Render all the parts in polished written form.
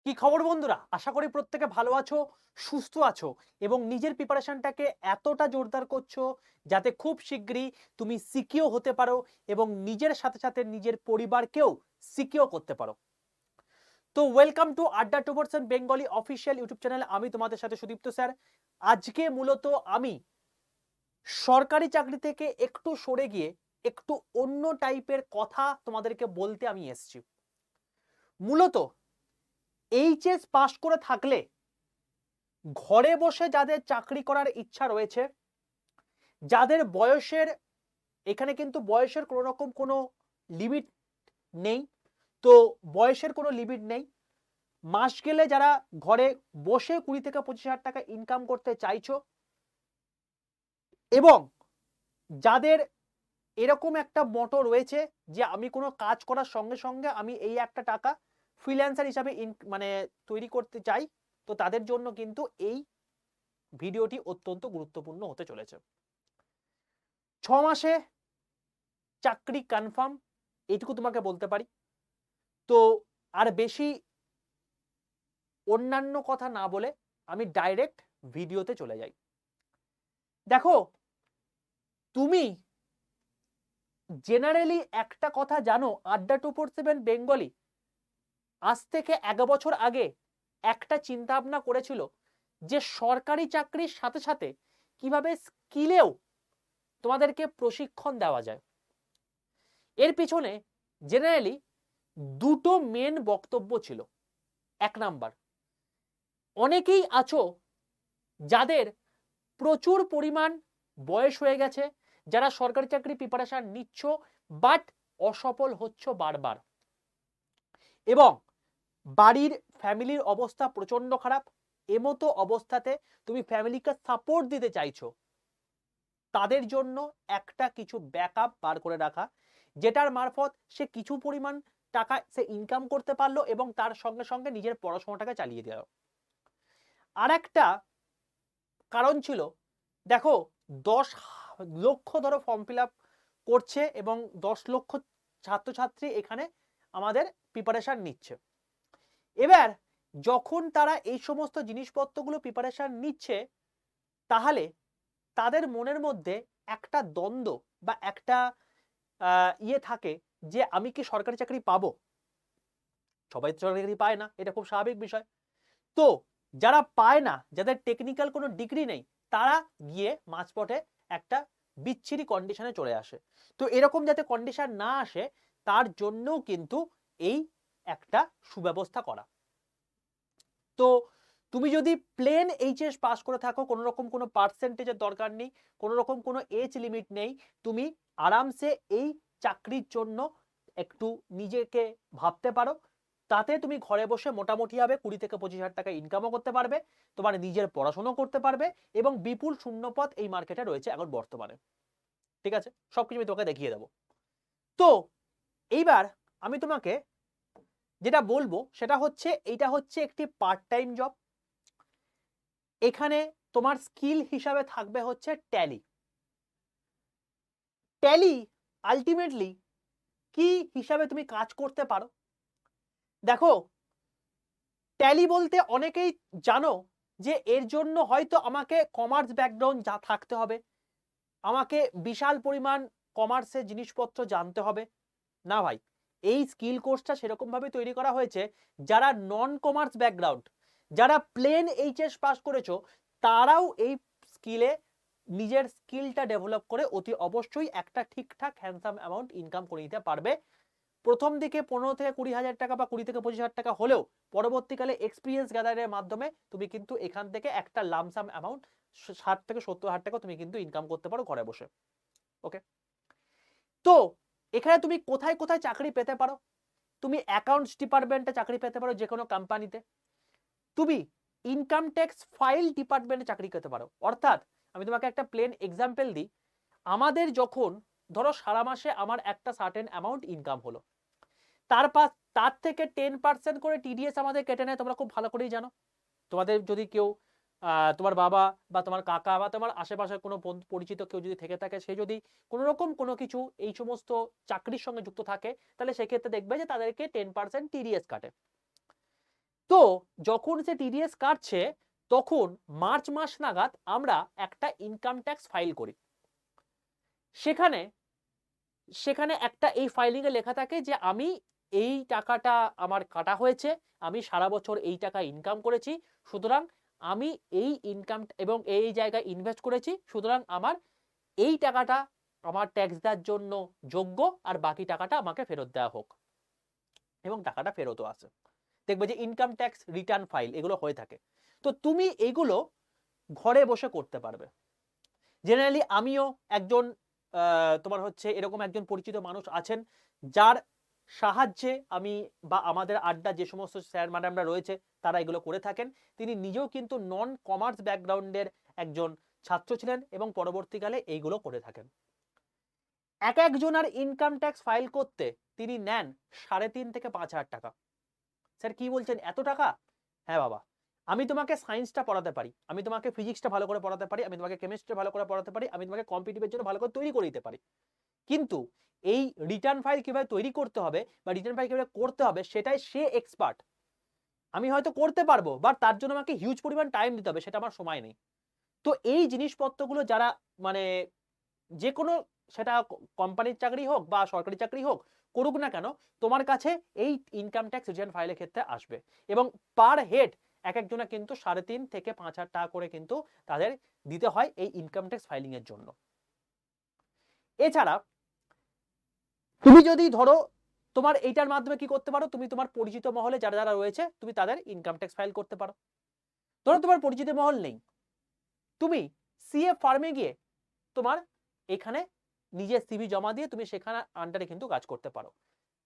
কি খবর বন্ধুরা? আশা করি প্রত্যেকে ভালো আছো, সুস্থ আছো এবং নিজের প্রিপারেশনটাকে এতটা জোরদার করছো যাতে খুব শিগগিরই তুমি সিকিউর হতে পারো এবং নিজের সাথে সাথে নিজের পরিবারকেও সিকিউর করতে পারো। তো ওয়েলকাম টু আড্ডা টুভার্ডস বেঙ্গলি অফিসিয়াল ইউটিউব চ্যানেল। আমি তোমাদের সাথে সুদীপ্ত স্যার। আজকে মূলত আমি সরকারি চাকরি থেকে একটু সরে গিয়ে একটু অন্য টাইপের কথা তোমাদেরকে বলতে আমি এসেছি। মূলত এইচএস পাস করে থাকলে ঘরে বসে যাদের চাকরি করার ইচ্ছা রয়েছে, যাদের বয়সের এখানে কিন্তু বয়সের কোনো রকম কোনো লিমিট নেই, তো বয়সের কোনো লিমিট নেই। মাস গেলে যারা ঘরে বসে 20 থেকে 25,000 টাকা ইনকাম করতে চাইছো এবং যাদের এরকম একটা মোটো রয়েছে যে আমি কোনো কাজ করার সঙ্গে সঙ্গে আমি এই একটা টাকা ফ্রিল্যান্সার হিসাবে মানে তৈরি করতে চাই, তো তাদের জন্য কিন্তু এই ভিডিওটি অত্যন্ত গুরুত্বপূর্ণ হতে চলেছে। 6 মাসে চাকরি কনফার্ম, এইটুকু তোমাকে বলতে পারি। তো আর বেশি অন্যান্য কথা না বলে আমি ডাইরেক্ট ভিডিওতে চলে যাই। দেখো, তুমি জেনারেলি একটা কথা জানো, আড্ডা 247 বেঙ্গলি আজ থেকে 1 বছর আগে একটা চিন্তা ভাবনা করেছিল যে সরকারি চাকরির সাথে সাথে কিভাবে স্কিলেও তোমাদেরকে প্রশিক্ষণ দেওয়া যায়। এর পিছনে জেনারেলি দুটো মেন বক্তব্য ছিল। 1 নাম্বার, অনেকেই আছো যাদের প্রচুর পরিমাণ বয়স হয়ে গেছে, যারা সরকারি চাকরি প্রিপারেশন নিচ্ছ বাট অসফল হচ্ছ বারবার, এবং বাড়ির ফ্যামিলির অবস্থা প্রচন্ড খারাপ। এমতো অবস্থাতে তুমি ফ্যামিলিকে সাপোর্ট দিতে চাইছো, তাদের জন্য একটা কিছু ব্যাকআপ বার করে রাখা, যেটার মারফত সে কিছু পরিমাণ টাকা সে ইনকাম করতে পারলো এবং তার সঙ্গে সঙ্গে নিজের পড়াশোনাটাকে চালিয়ে দিল। আর একটা কারণ ছিল, দেখো 10 লক্ষ ধরো ফর্ম ফিল আপ করছে এবং 10 লক্ষ ছাত্রছাত্রী এখানে আমাদের প্রিপারেশন নিচ্ছে। এবার যখন তারা এই সমস্ত জিনিসপত্রগুলো প্রিপারেশন নিচ্ছে, তাহলে তাদের মনের মধ্যে একটা দ্বন্দ্ব বা একটা ইয়ে থাকে যে আমি কি সরকারি চাকরি পাবো? সবাই তো সরকারি চাকরি পায় না, এটা খুব স্বাভাবিক বিষয়। তো যারা পায় না, যাদের টেকনিক্যাল কোনো ডিগ্রি নেই, তারা গিয়ে মাঝপথে একটা বিচ্ছিরি কন্ডিশনে চলে আসে। তো এরকম যাতে কন্ডিশন না আসে তার জন্যও কিন্তু এই একটা সুব্যবস্থা করা। তো তুমি যদি প্লেন এইচএস পাস করে থাকো, কোনো রকম কোনো পার্সেন্টেজের দরকার নেই, কোনো রকম কোনো এজ লিমিট নেই, তুমি আরামসে এই চাকরির জন্য একটু নিজেকে ভাবতে পারো। তাতে তুমি ঘরে বসে মোটামুটি ভাবে 20 থেকে 25,000 টাকা ইনকামও করতে পারবে, তোমার নিজের পড়াশোনা করতে পারবে এবং বিপুল শূন্যপদ এই মার্কেটে রয়েছে এখন বর্তমানে। ঠিক আছে, সবকিছু আমি তোমাকে দেখিয়ে দেবো। তো এইবার আমি তোমাকে যেটা বলবো সেটা হচ্ছে, এইটা হচ্ছে একটি পার্ট টাইম জব। এখানে তোমার স্কিল হিসাবে থাকবে হচ্ছে ট্যালি। ট্যালি আলটিমেটলি কি হিসাবে তুমি কাজ করতে পারো? দেখো, ট্যালি বলতে অনেকেই জানো যে এর জন্য হয়তো আমাকে কমার্স ব্যাকগ্রাউন্ড যা থাকতে হবে, আমাকে বিশাল পরিমাণ কমার্সের জিনিসপত্র জানতে হবে। না ভাই, এই স্কিল কোর্সটা সেরকম ভাবে তৈরি করা হয়েছে যারা নন কমার্স ব্যাকগ্রাউন্ড, যারা প্লেন এইচএস পাস করেছো, তারাও এই স্কিলে নিজের স্কিলটা ডেভেলপ করে অতি অবশ্যই একটা ঠিকঠাক হ্যান্ডসাম অ্যামাউন্ট ইনকাম করে নিতে পারবে। প্রথম দিকে 15 থেকে 20,000 টাকা বা 20 থেকে 25,000 টাকা হলেও পরবর্তীকালে এক্সপিরিয়েন্স গ্যাদারের মাধ্যমে তুমি কিন্তু এখান থেকে একটা লামসাম অ্যামাউন্ট 60 থেকে 70,000 টাকা তুমি কিন্তু ইনকাম করতে পারো ঘরে বসে। ওকে, তো এখানে তুমি কোথায় কোথায় চাকরি পেতে পারো? তুমি অ্যাকাউন্টস ডিপার্টমেন্টে চাকরি পেতে পারো যে কোনো কোম্পানিতে। তুমি ইনকাম ট্যাক্স ফাইল ডিপার্টমেন্টে চাকরি পেতে পারো। অর্থাৎ আমি তোমাকে একটা প্লেন এক্সাম্পল দিই, আমাদের যখন ধরো সারা মাসে আমার একটা সার্টেন অ্যামাউন্ট ইনকাম হলো, তার থেকে 10% করে টিডিএস আমাদের কেটে নেয়, তোমরা খুব ভালো করেই জানো। তোমাদের যদি কেউ তোমার বাবা বা তোমার কাকা বা তোমার আশেপাশে কোনো পরিচিত কেউ যদি থেকে থাকে, সে যদি কোনো রকম কোনো কিছু এই সমস্ত চাকরির সঙ্গে যুক্ত থাকে, তাহলে সেক্ষেত্রে দেখবে যে তাদেরকে 10% টিডিএস কাটে। তো যখন সে টিডিএস কাটছে তখন মার্চ মাস নাগাদ আমরা একটা ইনকাম ট্যাক্স ফাইল করি। সেখানে সেখানে একটা এই ফাইলিং এ লেখা থাকে যে আমি এই টাকাটা আমার কাটা হয়েছে, আমি সারা বছর এই টাকা ইনকাম করেছি, সুতরাং আমি এই ইনকাম এবং এই জায়গায় ইনভেস্ট করেছি, সুতরাং আমার এই টাকাটা আমার ট্যাক্স দেওয়ার জন্য যোগ্য, আর বাকি টাকাটা আমাকে ফেরত দেওয়া হোক। এবং টাকাটা ফেরতও আসে। দেখবে যে ইনকাম ট্যাক্স রিটার্ন ফাইল এগুলো হয়ে থাকে। তো তুমি এগুলো ঘরে বসে করতে পারবে। জেনারেলি আমিও একজন তোমার হচ্ছে এরকম একজন পরিচিত মানুষ আছেন যার সাহায্যে আমি বা আমাদের আড্ডা যে সমস্ত স্যার ম্যাডামরা রয়েছে তারা এগুলো করে থাকেন। তিনি নিজেও কিন্তু নন কমার্স ব্যাকগ্রাউন্ডের একজন ছাত্র ছিলেন এবং পরবর্তীকালে এইগুলো করে থাকেন। এক একজনের ইনকাম ট্যাক্স ফাইল করতে তিনি নেন 3.5 থেকে 5,000 টাকা। স্যার কি বলছেন, এত টাকা? হ্যাঁ বাবা, আমি তোমাকে সায়েন্সটা পড়াতে পারি, আমি তোমাকে ফিজিক্সটা ভালো করে পড়াতে পারি, আমি তোমাকে কেমিস্ট্রি ভালো করে পড়াতে পারি, আমি তোমাকে কম্পিটিটিভের জন্য ভালো করে তৈরি করে দিতে পারি, কিন্তু এই রিটার্ন ফাইল কিভাবে তৈরি করতে হবে বা রিটার্ন ফাইল কিভাবে করতে হবে সেটাই সে এক্সপার্ট। আমি হয়তো করতে পারবো, বাট তার জন্য আমাকে হিউজ পরিমাণ টাইম দিতে হবে, সেটা আমার সময় নেই। তো এই জিনিসপত্রগুলো যারা মানে যে কোনো, সেটা কোম্পানির চাকরি হোক বা সরকারি চাকরি হোক, করুক না কেন, তোমার কাছে এই ইনকাম ট্যাক্স রিটার্ন ফাইলের ক্ষেত্রে আসবে। এবং পার হেড এক একজনা কিন্তু 3.5 থেকে 5,000 টাকা করে কিন্তু তাদের দিতে হয় এই ইনকাম ট্যাক্স ফাইলিং এর জন্য। এছাড়া তুমি যদি ধরো তোমার এইটার মাধ্যমে কি করতে পারো, তুমি তোমার পরিচিত মহলে যারা যারা রয়েছে তুমি তাদের ইনকাম ট্যাক্স ফাইল করতে পারো। ধরো তোমার পরিচিত মহল নেই, তুমি সিএ ফার্মে গিয়ে তোমার এখানে নিজের সিভি জমা দিয়ে তুমি সেখানে আন্ডারে কিন্তু কাজ করতে পারো।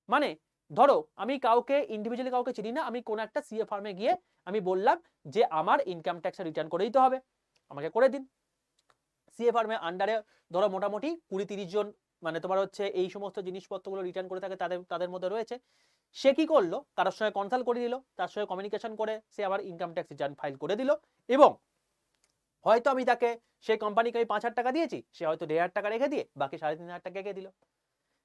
মানে ধরো আমি কাউকে ইন্ডিভিজুয়ালি কাউকে চিনি না, আমি কোন একটা সিএ ফার্মে গিয়ে আমি বললাম যে আমার ইনকাম ট্যাক্স রিটার্ন করে দিতে হবে, আমাকে করে দিন। সিএ ফার্মে আন্ডারে ধরো মোটামুটি 20-30 জন মানে তোমার হচ্ছে এই সমস্ত জিনিসপত্রগুলো রিটার্ন করে থাকে, তাদের মধ্যে রয়েছে। সে কি করলো, কারোর সঙ্গে কনসাল্ট করে দিল, তার সঙ্গে কমিউনিকেশন করে সে আবার ইনকাম ট্যাক্স রিটার্ন ফাইল করে দিল। এবং হয়তো আমি তাকে সেই কোম্পানিকে আমি 5,000 টাকা দিয়েছি, সে হয়তো 1,500 টাকা রেখে দিয়ে বাকি 3,500 টাকা রেখে দিল।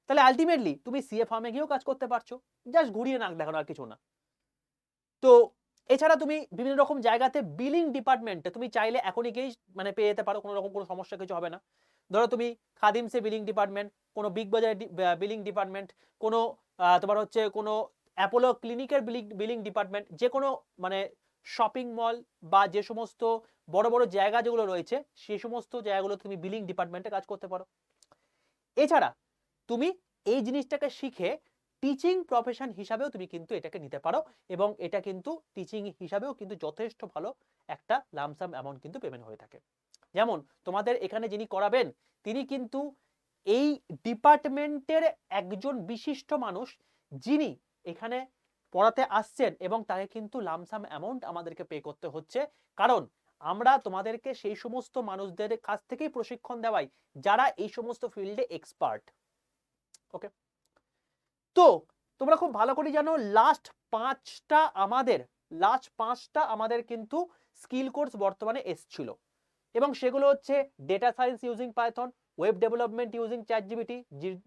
তাহলে আলটিমেটলি তুমি সিএ ফার্মে গিয়েও কাজ করতে পারছো, জাস্ট ঘুরিয়ে নাক দেখানো, আর কিছু না। তো এছাড়া তুমি বিভিন্ন রকম জায়গাতে বিলিং ডিপার্টমেন্টে তুমি চাইলে এখনই গিয়েই মানে পেয়ে যেতে পারো, কোনো রকম কোনো সমস্যা কিছু হবে না। ধরো তুমি খাদিমসে বিলিং ডিপার্টমেন্ট, কোনো বিগ বাজার বিলিং ডিপার্টমেন্ট, কোনো তোমার হচ্ছে কোনো অ্যাপোলো ক্লিনিকের বিলিং ডিপার্টমেন্ট, যে কোনো মানে শপিং মল বা যে সমস্ত বড় বড় জায়গা যেগুলো রয়েছে সেই সমস্ত জায়গাগুলো তুমি বিলিং ডিপার্টমেন্টে কাজ করতে পারো। এছাড়া তুমি এই জিনিসটাকে শিখে টিচিং প্রফেশন হিসাবেও তুমি কিন্তু এটাকে নিতে পারো, এবং এটা কিন্তু টিচিং হিসাবেও কিন্তু যথেষ্ট ভালো একটা লামসাম অ্যামাউন্ট কিন্তু পেমেন্ট হয়ে থাকে। যেমন তোমাদের এখানে যিনি করাবেন তিনি কিন্তু এই ডিপার্টমেন্টের একজন বিশিষ্ট মানুষ, যিনি এখানে পড়াতে আসছেন, এবং তাকে কিন্তু লামসাম অ্যামাউন্ট আমাদেরকে পে করতে হচ্ছে, কারণ আমরা তোমাদেরকে সেই সমস্ত মানুষদের কাছ থেকেই প্রশিক্ষণ দেওয়াই যারা এই সমস্ত ফিল্ডে এক্সপার্ট। ওকে, তো তোমরা খুব ভালো করে জানো লাস্ট 5টা আমাদের কিন্তু স্কিল কোর্স বর্তমানে এসছিল, এবং সেগুলো হচ্ছে data science using Python, web development using ChatGPT,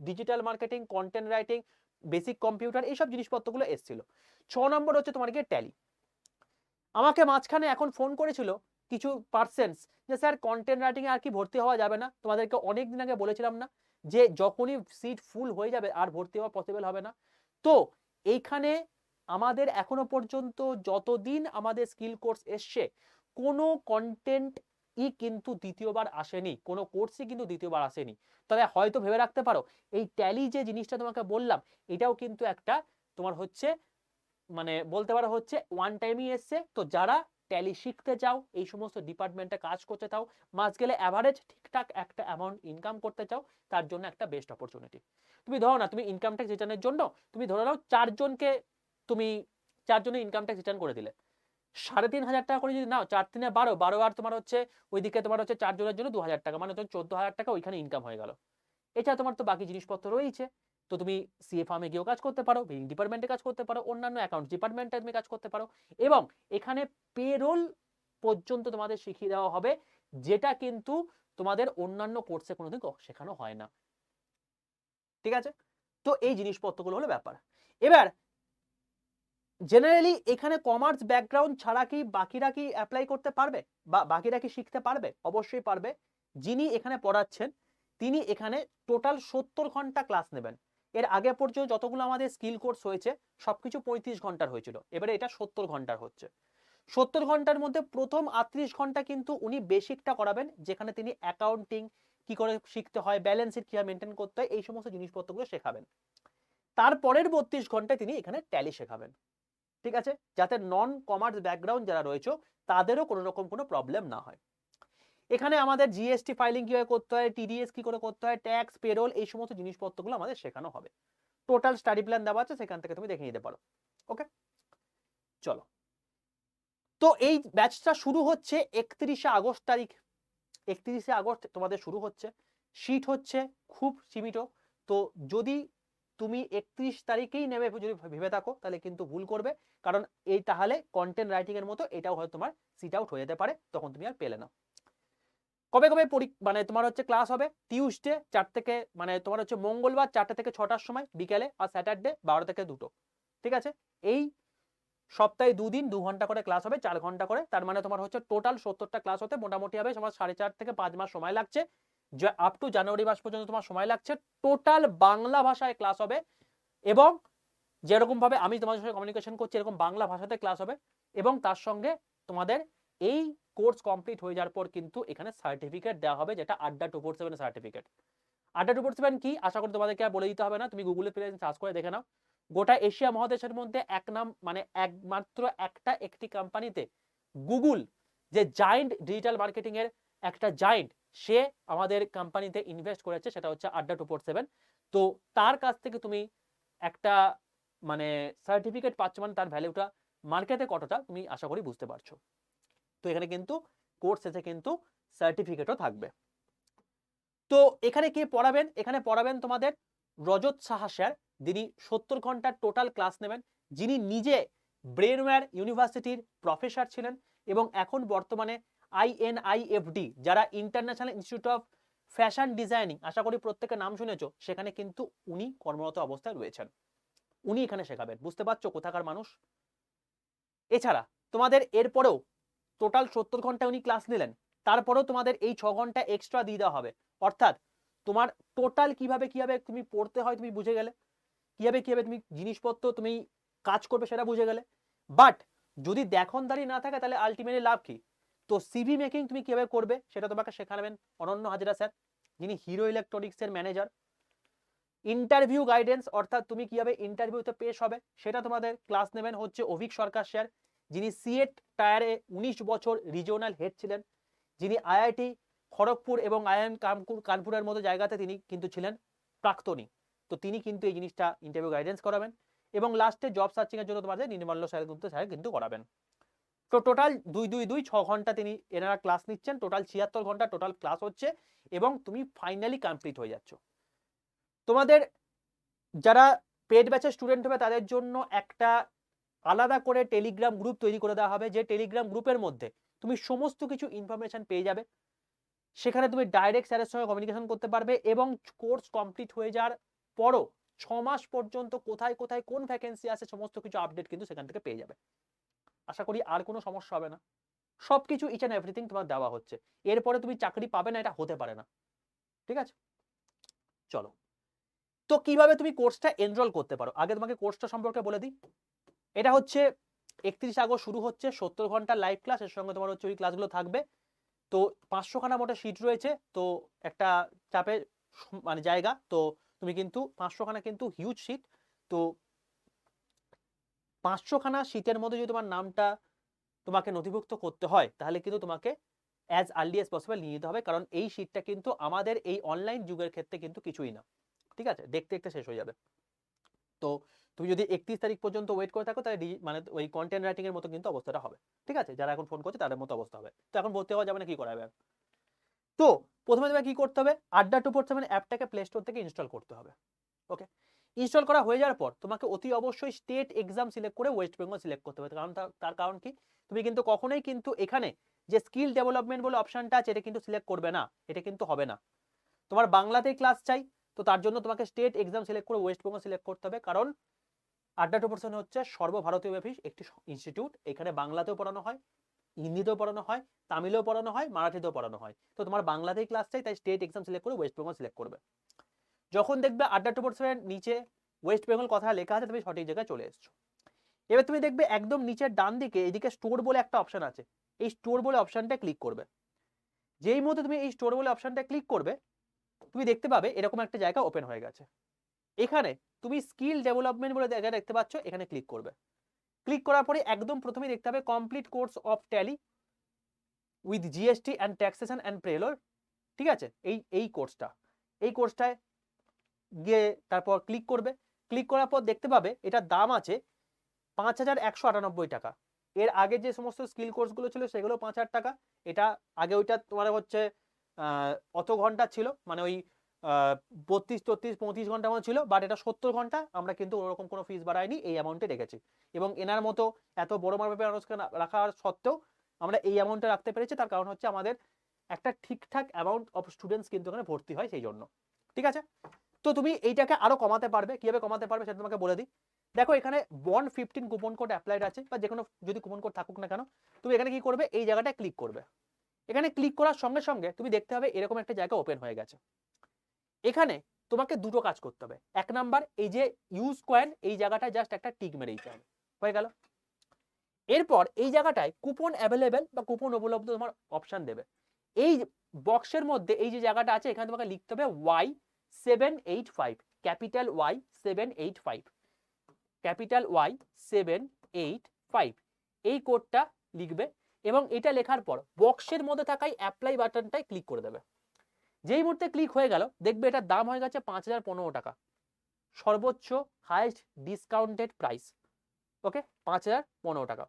digital marketing, content writing, basic computer, এইসব জিনিসপত্রগুলো এসছিল। 6 নম্বর হচ্ছে তোমার গিয়ে ট্যালি। আমাকে মাঝখানে এখন ফোন করেছিল কিছু পার্সেন্স যে স্যার কন্টেন্ট রাইটিং এ আর কি ভর্তি হওয়া যাবে না? তোমাদেরকে অনেক দিন আগে বলেছিলাম না যে যখনই সিট ফুল হয়ে যাবে আর ভর্তি হওয়া পসিবল হবে না। তো এইখানে আমাদের এখনো পর্যন্ত যতদিন আমাদের স্কিল কোর্স এসছে কোনো কন্টেন্ট কিন্তু দ্বিতীয়বার আসেনি, কোনো কোর্সই কিন্তু দ্বিতীয়বার আসেনি। তবে হয়তো ভেবে রাখতে পারো এই ট্যালি যে জিনিসটা তোমাকে বললাম এটাও কিন্তু একটা তোমার হচ্ছে মানে বলতে পারো হচ্ছে ওয়ান টাইমই এসছে। তো যারা ট্যালি শিখতে চাও, এই সমস্ত ডিপার্টমেন্টে কাজ করতে চাও, মাস গেলে অ্যাভারেজ ঠিকঠাক একটা অ্যামাউন্ট ইনকাম করতে চাও, তার জন্য একটা বেস্ট অপরচুনিটি। তুমি ধরো না তুমি ইনকাম ট্যাক্স রিটার্নের জন্য তুমি ধরে নাও তুমি 4 জনের ইনকাম ট্যাক্স রিটার্ন করে দিলে, 3,500 টাকা করে যদি নাও, 4×3=12, 12 আর তোমার হচ্ছে ওইদিকে তোমার হচ্ছে 4 জনের জন্য 2,000 টাকা, মানে তোমার 14,000 টাকা ওইখানে ইনকাম হয়ে গেল। এছাড়া তোমার তো বাকি জিনিসপত্র রয়েছে, তো তুমি সিএ ফার্মে গিয়েও কাজ করতে পারো, বিলিং ডিপার্টমেন্টে কাজ করতে পারো, অন্যান্য অ্যাকাউন্ট ডিপার্টমেন্টে তুমি কাজ করতে পারো, এবং এখানে পেরোল পর্যন্ত তোমাদের শিখিয়ে দেওয়া হবে, যেটা কিন্তু তোমাদের অন্যান্য কোর্সে কোনোদিন শেখানো হয় না। ঠিক আছে, তো এই জিনিসপত্রগুলো হলো ব্যাপার। এবার জেনারেলি এখানে কমার্স ব্যাকগ্রাউন্ড ছাড়া কি বাকিরা কি অ্যাপ্লাই করতে পারবে বা বাকিরা কি শিখতে পারবে? অবশ্যই পারবে। যিনি এখানে পড়াচ্ছেন তিনি এখানে টোটাল 70 ঘন্টা ক্লাস নেবেন। এর আগে পর্যন্ত যতগুলো আমাদের স্কিল কোর্স হয়েছে সবকিছু 35 ঘন্টার হয়েছিল, এবারে এটা 70 ঘন্টার হচ্ছে। 70 ঘন্টার মধ্যে প্রথম 38 ঘন্টা কিন্তু উনি বেসিকটা করাবেন, যেখানে তিনি অ্যাকাউন্টিং কি করে শিখতে হয়, ব্যালেন্স শিট কিভাবে মেনটেন করতে হয়, এই সমস্ত জিনিসপত্রগুলো শেখাবেন। তারপরের 32 ঘন্টায় তিনি এখানে ট্যালি শেখাবেন, ঠিক আছে, যাতে নন কমার্স ব্যাকগ্রাউন্ড যারা রয়েছে তাদেরও কোনো রকম কোনো প্রবলেম না হয়। এখানে আমাদের জিএসটি ফাইলিং কিভাবে করতে হয়, টিডিএস কি করে করতে হয়, ট্যাক্স, পেরোল, এই সমস্ত জিনিসপত্রগুলো আমাদের শেখানো হবে। টোটাল স্টাডি প্ল্যান দেওয়া আছে, সেখান থেকে তুমি দেখে নিতে পারো। ওকে, চলো। তো এই ব্যাচটা শুরু হচ্ছে 31শে আগস্ট তারিখ। 31শে আগস্ট তোমাদের শুরু হচ্ছে। শীট হচ্ছে খুব সীমিত, তো যদি তুমি 31 তারিখেই নেবে যদি ভেবে থাকো তাহলে কিন্তু ভুল করবে, কারণ এই তাহলে কন্টেন্ট রাইটিং এর মতো এটাও হয়তো তোমার সিট আউট হয়ে যেতে পারে, তখন তুমি আর পেলে না। কবে কবে মানে তোমার হচ্ছে ক্লাস হবে? টিউসডে 4 থেকে মানে তোমার হচ্ছে মঙ্গলবার 4টা থেকে 6টার সময় বিকেলে, আর স্যাটারডে 12 থেকে 2টো, ঠিক আছে। এই সপ্তাহে 2 দিন 2 ঘন্টা করে ক্লাস হবে, 4 ঘন্টা করে, তার মানে তোমার হচ্ছে টোটাল 70টা ক্লাস হতে মোটামুটি হবে তোমার 4.5 থেকে 5 মাস সময় লাগছে, আপ টু জানুয়ারি মাস পর্যন্ত তোমার সময় লাগছে। টোটাল বাংলা ভাষায় ক্লাস হবে, এবং যেরকম ভাবে আমি তোমাদের সাথে কমিউনিকেশন করছি এরকম বাংলা ভাষাতে ক্লাস হবে, এবং তার সঙ্গে তোমাদের এই কোর্স কমপ্লিট হয়ে যাওয়ার পর কিন্তু এখানে সার্টিফিকেট দেওয়া হবে, যেটা আড্ডা 247 সার্টিফিকেট। আড্ডা 247 কি আশা করি তোমাদেরকে আর বলে দিতে হবে না, তুমি গুগলে সার্চ করে দেখে নাও। গোটা এশিয়া মহাদেশের মধ্যে মানে একমাত্র একটি কোম্পানিতে গুগল, যে জায়ান্ট ডিজিটাল মার্কেটিং এর একটা জায়ান্ট, সে আমাদের কোম্পানিতে ইনভেস্ট করেছে, সেটা হচ্ছে আড্ডা 247। তো তার কাছ থেকে তুমি একটা মানে সার্টিফিকেট পাচ্ছ, মানে তার ভ্যালুটা মার্কেটে কতটা তুমি আশা করি বুঝতে পারছো। তো এখানে কিন্তু কোর্স শেষে কিন্তু সার্টিফিকেটও থাকবে। তো এখানে কে পড়াবেন? এখানে পড়াবেন তোমাদের রজত সাহা স্যার, যিনি 70 ঘন্টার টোটাল ক্লাস নেবেন, যিনি নিজে ব্রেনওয়্যার ইউনিভার্সিটির প্রফেসর ছিলেন, এবং এখন বর্তমানে INIFD, যারা international institute of fashion designing, আশা করি প্রত্যেকের নাম শুনেছো, সেখানে কিন্তু উনি কর্মরত অবস্থায় রয়েছেন। উনি এখানে শেখাবেন, বুঝতে পারছো কোথাকার মানুষ। এছাড়া তোমাদের এরপরেও টোটাল 70 ঘন্টা উনি ক্লাস নিলেন, তারপরেও তোমাদের এই 6 ঘন্টা এক্সট্রা দিয়ে দেওয়া হবে, অর্থাৎ তোমার টোটাল কিভাবে কিভাবে তুমি পড়তে হয় তুমি বুঝে গেলে, কিভাবে কিভাবে তুমি জিনিসপত্র তুমি কাজ করবে সেটা বুঝে গেলে। বাট যদি দেখনদারি না থাকে তাহলে আলটিমেটলি লাভ কি? তো সিভি মেকিং তুমি কিভাবে করবে সেটা তোমাকে শেখাবেন অনন্য হাজরা স্যার, যিনি হিরো ইলেকট্রনিক্সের ম্যানেজার। ইন্টারভিউ গাইডেন্স, অর্থাৎ তুমি কিভাবে ইন্টারভিউতে পেশ হবে সেটা তোমাদের ক্লাস নেবেন হচ্ছে অভিক সরকার স্যার, যিনি সিএট টায়ারে 19 বছর রিজিওনাল হেড ছিলেন, যিনি আইআইটি খড়গপুর এবং আইআইএম কানপুরের মতো জায়গাতে তিনি কিন্তু ছিলেন প্রাক্তনী। তো তিনি কিন্তু এই জিনিসটা ইন্টারভিউ গাইডেন্স করাবেন, এবং লাস্টে জব সার্চিং এর জন্য তোমাদের নির্মল্য স্যার কিন্তু করাবেন। তো টোটাল 6 ঘন্টা তিনি এনারা ক্লাস নিচ্ছেন, টোটাল 76 ঘন্টা টোটাল ক্লাস হচ্ছে, এবং তুমি ফাইনালি কমপ্লিট হয়ে যাচ্ছ। তোমাদের যারা পেড ব্যাচের স্টুডেন্ট হবে তাদের জন্য একটা আলাদা করে টেলিগ্রাম গ্রুপ তৈরি করে দেওয়া হবে, যে টেলিগ্রাম গ্রুপের মধ্যে তুমি সমস্ত কিছু ইনফরমেশন পেয়ে যাবে। সেখানে তুমি ডাইরেক্ট স্যারের সঙ্গে কমিউনিকেশন করতে পারবে, এবং কোর্স কমপ্লিট হয়ে যাওয়ার পরও 6 মাস পর্যন্ত কোথায় কোথায় কোন ভ্যাকেন্সি আছে সমস্ত কিছু আপডেট কিন্তু সেখান থেকে পেয়ে যাবে। আশা করি আর কোনো সমস্যা হবে না। সবকিছু ইচ অ্যান্ড এভরিথিং তোমার দেওয়া হচ্ছে। এরপরে তুমি চাকরি পাবে না এটা হতে পারে না, ঠিক আছে। চলো, তো কিভাবে তুমি কোর্সটা এনরোল করতে পারো, আগে তোমাকে কোর্সটা সম্পর্কে বলে দিই। এটা হচ্ছে 31 আগস্ট শুরু হচ্ছে, 70 ঘন্টা লাইভ ক্লাস, এর সঙ্গে তোমার হচ্ছে ওই ক্লাসগুলো থাকবে। তো 500 খানা মোটে সিট রয়েছে, তো একটা চাপে মানে জায়গা, তো তুমি কিন্তু 500 খানা কিন্তু হিউজ সিট, তো 500 খানা সিটের মধ্যে যদি তোমার নামটা তোমাকে নথিভুক্ত করতে হয় তাহলে কিন্তু তোমাকে অ্যাজ আর্লি অ্যাজ পসিবল নিয়ে যেতে হবে, কারণ এই সিটটা কিন্তু আমাদের এই অনলাইন যুগের ক্ষেত্রে কিন্তু কিছুই না, ঠিক আছে, দেখতে দেখতে শেষ হয়ে যাবে। তো তুমি যদি 31 তারিখ পর্যন্ত ওয়েট করে থাকো তাহলে মানে ওই কন্টেন্ট রাইটিং এর মতো কিন্তু অবস্থাটা হবে, ঠিক আছে, যারা এখন ফোন করছে তাদের মতো অবস্থা হবে। তো এখন ভর্তি হওয়া যাবে না, কি করা যাবে? তো প্রথমে তোমাকে কি করতে হবে, আড্ডা 247 অ্যাপটাকে প্লে স্টোর থেকে ইনস্টল করতে হবে। ওকে, ইনস্টল করা হয়ে যাওয়ার পর তোমাকে অতি অবশ্যই স্টেট এক্সাম সিলেক্ট করে ওয়েস্ট বেঙ্গল সিলেক্ট করতে হবে, কারণ তার কারণ কি, তুমি কিন্তু কখনোই কিন্তু এখানে যে স্কিল ডেভেলপমেন্ট বলে অপশনটা আছে এটা কিন্তু সিলেক্ট করবে না, এটা কিন্তু হবে না। তোমার বাংলাতেই ক্লাস চাই, তো তার জন্য তোমাকে স্টেট এক্সাম সিলেক্ট করে ওয়েস্ট বেঙ্গল সিলেক্ট করতে হবে, কারণ আড্ডা টুপোর্সেবেন হচ্ছে সর্বভারতীয়ব্যাপী একটি ইনস্টিটিউট। এখানে বাংলাতেও পড়ানো হয়, হিন্দিতেও পড়ানো হয়, তামিলেও পড়ানো হয়, মারাঠিতেও পড়ানো হয়। তো তোমার বাংলাতেই ক্লাস চাই, তাই স্টেট এক্সাম সিলেক্ট করে ওয়েস্ট বেঙ্গল সিলেক্ট করবে। যখন দেখবে আড্ডা টুপোর্সেবেন নিচে ওয়েস্ট বেঙ্গল কথা লেখা আছে, তুমি সঠিক জায়গায় চলে এসছো। এবার তুমি দেখবে একদম নিচের ডান দিকে এদিকে স্টোর বলে একটা অপশন আছে, এই স্টোর বলে অপশনটা ক্লিক করবে। যেই মুহূর্তে তুমি এই স্টোর বলে অপশনটা ক্লিক করবে, তুমি দেখতে পাবে এরকম একটা জায়গা ওপেন হয়ে গেছে। এখানে তুমি স্কিল ডেভেলপমেন্ট বলে জায়গা দেখতে পাচ্ছ, এখানে ক্লিক করবে। ক্লিক করার পরে একদম প্রথমে দেখতে হবে complete course of tally with GST and taxation and payroll. ঠিক আছে, এই কোর্সটায় গিয়ে তারপর ক্লিক করবে। ক্লিক করার পর দেখতে পাবে এটার দাম আছে 5,198 টাকা। এর আগে যে সমস্ত স্কিল কোর্সগুলো ছিল সেগুলো 5,000 টাকা। এটা আগে ওইটা তোমার হচ্ছে অত ঘন্টা ছিল, মানে ওই 32, 33, 35 ঘন্টা মতো ছিল, বাট এটা 70 ঘন্টা। আমরা কিন্তু ওরকম কোনো ফিস বাড়াইনি, এই অ্যামাউন্টে রেখেছি। এবং এনার মতো এত বড় মাপের মানুষকে রাখার সত্ত্বেও আমরা এই অ্যামাউন্টে রাখতে পেরেছি, তার কারণ হচ্ছে আমাদের একটা ঠিকঠাক অ্যামাউন্ট অফ স্টুডেন্টস কিন্তু এখানে ভর্তি হয় সেই জন্য। ঠিক আছে, তো তুমি এইটাকে আরো কমাতে পারবে। কিভাবে কমাতে পারবে সেটা তোমাকে বলে দিই। দেখো এখানে বন্ড15 কুপন কোড অ্যাপ্লাইড আছে, বা যে কোনো যদি কুপন কোড থাকুক না কেন, তুমি এখানে কি করবে, এই জায়গাটায় ক্লিক করবে। এখানে ক্লিক করার সঙ্গে সঙ্গে তুমি দেখতে হবে এরকম একটা জায়গা ওপেন হয়ে গেছে। এখানে তোমাকে দুটো কাজ করতে হবে। এক নাম্বার, এই যে ইউজ কয়েন, এই জায়গাটায় জাস্ট একটা টিক মেরে দিতে হবে, হয়ে গেল। এরপর এই জায়গাটায় কুপন অ্যাভেলেবেল বা কুপন উপলব্ধ তোমার অপশন দেবে। এই বক্সের মধ্যে এই যে জায়গাটা আছে, এখানে তোমাকে লিখতে হবে Y785, capital Y785, capital Y785, এই কোডটা লিখবে। এবং এটা লেখার পর বক্সের মধ্যে থাকাই অ্যাপ্লাই বাটনটায় ক্লিক করে দেবে। যেই মুহূর্তে ক্লিক হয়ে গেল, দেখবে এটার দাম হয়ে গেছে 5,015 টাকা, সর্বোচ্চ হাইস্ট ডিসকাউন্টেড প্রাইস। ওকে, 5,015 টাকা।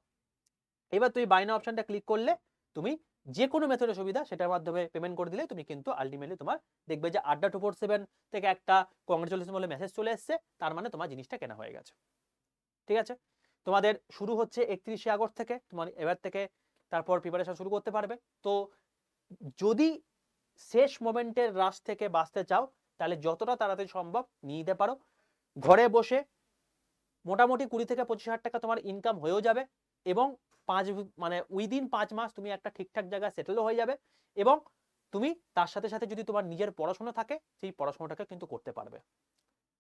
এবার তুমি বাই নাও অপশনটা ক্লিক করলে তুমি যে কোনো মেথডের সুবিধা সেটার মাধ্যমে পেমেন্ট করে দিলে তুমি কিন্তু আলটিমেটলি তোমার দেখবে যে আড্ডা 247 থেকে একটা কংগ্রেচুলেশন বলে মেসেজ চলে এসছে, তার মানে তোমার জিনিসটা কেনা হয়ে গেছে। ঠিক আছে, তোমাদের শুরু হচ্ছে 31শে আগস্ট থেকে, তোমার এবার থেকে তারপর প্রিপারেশন শুরু করতে পারবে। তো যদি শেষ মোমেন্টের রাশ থেকে বাঁচতে চাও, তাহলে যতটা তাড়াতাড়ি সম্ভব নিয়ে নিতে পারো। ঘরে বসে মোটামুটি 20 থেকে 25,000 টাকা তোমার ইনকাম হয়েও যাবে, এবং মানে উইদিন 5 মাস তুমি একটা ঠিকঠাক জায়গায় সেটেলও হয়ে যাবে। এবং তুমি তার সাথে সাথে যদি তোমার নিজের পড়াশোনা থাকে, সেই পড়াশোনাটাকে কিন্তু করতে পারবে।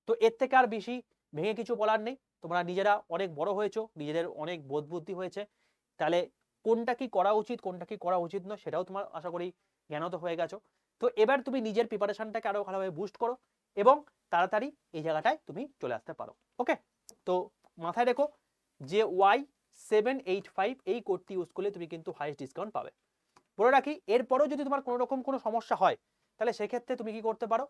তো এর থেকে আর বেশি ভেঙে কিছু বলার নেই। তোমরা নিজেরা অনেক বড় হয়েছো, নিজেদের অনেক বোধ বুদ্ধি হয়েছে, তাহলে কোনটা কি করা উচিত কোনটা কি করা উচিত নয় সেটাও তোমার আশা করি জ্ঞানত হয়ে গেছো। তো এবার তুমি নিজের প্রিপারেশনটাকে আরো ভালোভাবে বুস্ট করো, এবং তাড়াতাড়ি এই জায়গাটায় তুমি চলে আসতে পারো। ওকে, তো মাথায় রেখো যে Y785 এই কোডটি ইউজ করলে তুমি কিন্তু হাইস্ট ডিসকাউন্ট পাবে। বলে রাখি, এরপরেও যদি তোমার কোনো রকম কোনো সমস্যা হয়, তাহলে সেক্ষেত্রে তুমি কি করতে পারো,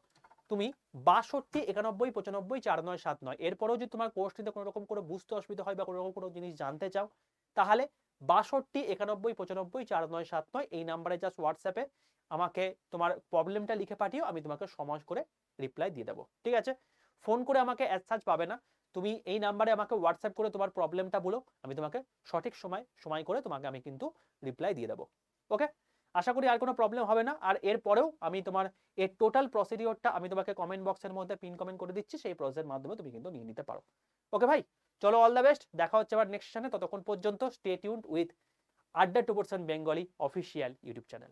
তুমি 62 91 95 4979, এরপরেও যদি তোমার কোর্স নিতে কোনো রকম কোনো বুঝতে অসুবিধা হয় বা কোনো রকম কোনো জিনিস জানতে চাও, তাহলে 62 91 95 4979 এই নাম্বারে জাস্ট হোয়াটসঅ্যাপে আমাকে তোমার প্রবলেমটা লিখে পাঠিও, আমি তোমাকে সময় করে রিপ্লাই দিয়ে দেবো। ঠিক আছে, ফোন করে আমাকে অ্যাজ সাচ পাবে না, তুমি এই নাম্বারে আমাকে হোয়াটসঅ্যাপ করে তোমার প্রবলেমটা বলো, আমি তোমাকে সঠিক সময় করে তোমাকে আমি কিন্তু রিপ্লাই দিয়ে দেবো। ওকে, আশা করি আর কোনো প্রবলেম হবে না। আর এরপরেও আমি তোমার এর টোটাল প্রসিডিওরটা আমি তোমাকে কমেন্ট বক্সের মধ্যে পিন কমেন্ট করে দিচ্ছি, সেই প্রসেসের মাধ্যমে তুমি কিন্তু নিয়ে নিতে পারো। ওকে ভাই, চলো, অল দ্য বেস্ট, দেখা হচ্ছে আবার নেক্সট সেশনে। ততক্ষণ পর্যন্ত স্টে টিউনড উইথ আড্ডা 2% বেঙ্গলি অফিসিয়াল ইউটিউব চ্যানেল।